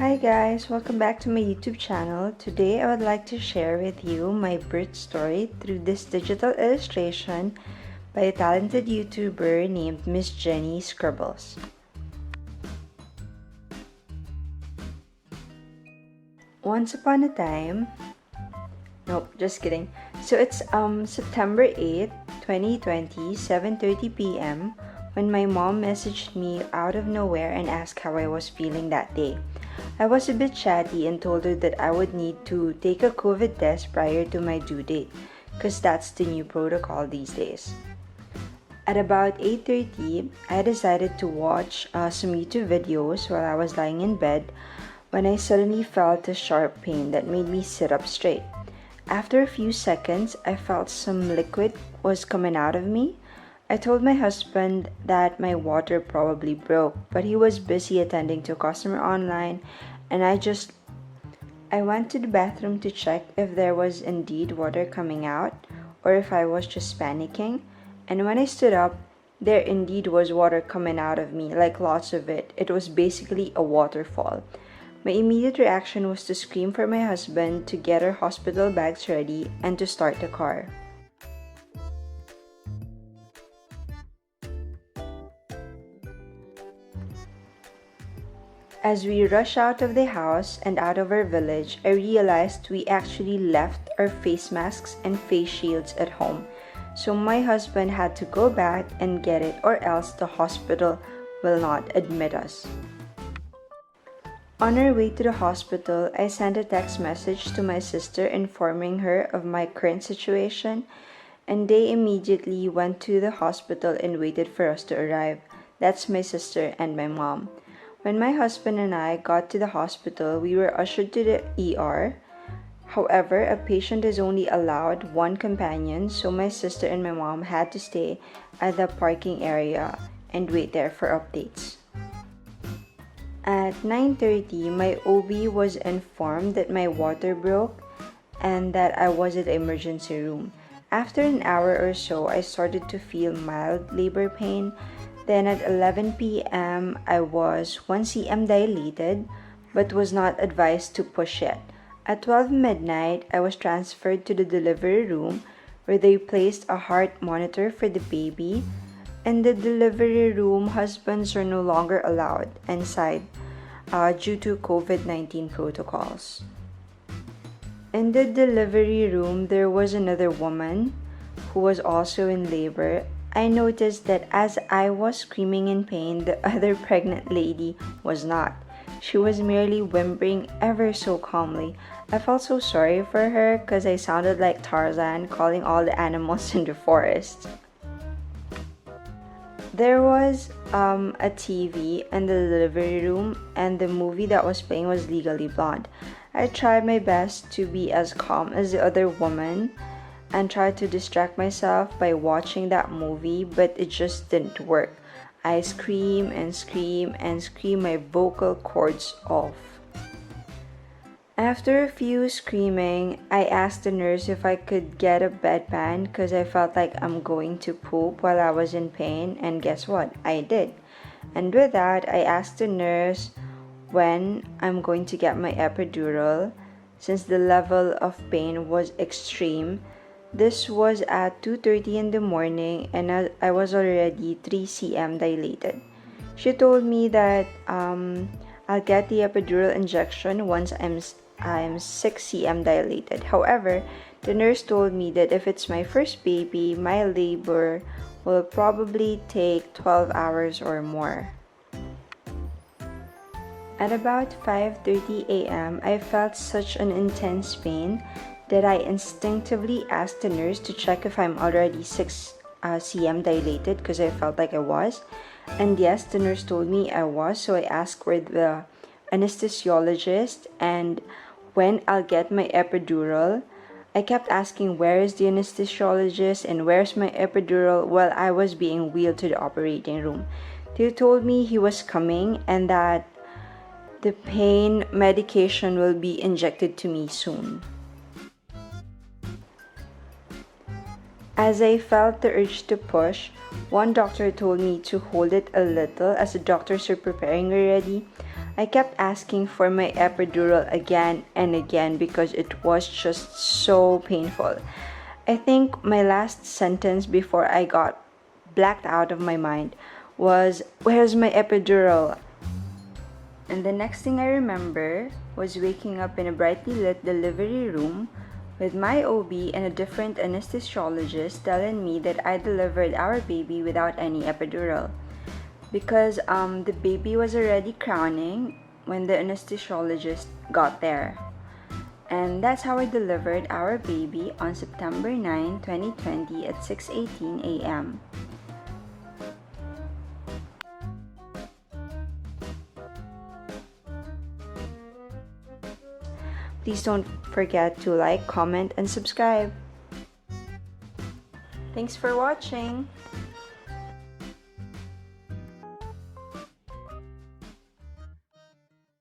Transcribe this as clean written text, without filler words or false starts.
Hi guys, welcome back to my YouTube channel. Today I would like to share with you my birth story through this digital illustration by a talented YouTuber named Miss Jenny Scribbles. Once upon a time, nope, just kidding. So it's September 8th, 2020, 7:30 p.m. when my mom messaged me out of nowhere and asked how I was feeling that day. I was a bit chatty and told her that I would need to take a COVID test prior to my due date, because that's the new protocol these days. At about 8:30, I decided to watch some YouTube videos while I was lying in bed when I suddenly felt a sharp pain that made me sit up straight. After a few seconds, I felt some liquid was coming out of me. I told my husband that my water probably broke, but he was busy attending to a customer online, and I went to the bathroom to check if there was indeed water coming out or if I was just panicking. And when I stood up, there indeed was water coming out of me, like lots of it. It was basically a waterfall. My immediate reaction was to scream for my husband to get our hospital bags ready and to start the car. As we rushed out of the house and out of our village, I realized we actually left our face masks and face shields at home. So my husband had to go back and get it, or else the hospital will not admit us. On our way to the hospital, I sent a text message to my sister informing her of my current situation, and they immediately went to the hospital and waited for us to arrive. That's my sister and my mom. When my husband and I got to the hospital, we were ushered to the ER. However, a patient is only allowed one companion, so my sister and my mom had to stay at the parking area and wait there for updates. At 9:30, my OB was informed that my water broke and that I was at the emergency room. After an hour or so, I started to feel mild labor pain. Then at 11 p.m., I was 1 cm dilated but was not advised to push yet. At 12 midnight, I was transferred to the delivery room where they placed a heart monitor for the baby. In the delivery room, husbands are no longer allowed inside due to COVID-19 protocols. In the delivery room, there was another woman who was also in labor. I noticed that as I was screaming in pain, the other pregnant lady was not. She was merely whimpering ever so calmly. I felt so sorry for her because I sounded like Tarzan calling all the animals in the forest. There was a TV in the delivery room, and the movie that was playing was Legally Blonde. I tried my best to be as calm as the other woman and tried to distract myself by watching that movie, but it just didn't work. I scream and scream and scream my vocal cords off. After a few screaming, I asked the nurse if I could get a bedpan because I felt like I'm going to poop while I was in pain, and guess what? I did. And with that, I asked the nurse when I'm going to get my epidural since the level of pain was extreme. This was at 2:30 in the morning and I was already 3 cm dilated. She told me that I'll get the epidural injection once I'm 6 cm dilated. However, the nurse told me that if it's my first baby, my labor will probably take 12 hours or more. At about 5:30 a.m., I felt such an intense pain that I instinctively asked the nurse to check if I'm already 6 cm dilated because I felt like I was. And yes, the nurse told me I was, so I asked where the anesthesiologist and when I'll get my epidural. I kept asking where is the anesthesiologist and where's my epidural while I was being wheeled to the operating room. They told me he was coming and that the pain medication will be injected to me soon. As I felt the urge to push, one doctor told me to hold it a little as the doctors were preparing already. I kept asking for my epidural again and again because it was just so painful. I think my last sentence before I got blacked out of my mind was, "Where's my epidural?" And the next thing I remember was waking up in a brightly lit delivery room with my OB and a different anesthesiologist telling me that I delivered our baby without any epidural. Because the baby was already crowning when the anesthesiologist got there. And that's how I delivered our baby on September 9, 2020 at 6:18 a.m. Please don't forget to like, comment, and subscribe. Thanks for watching!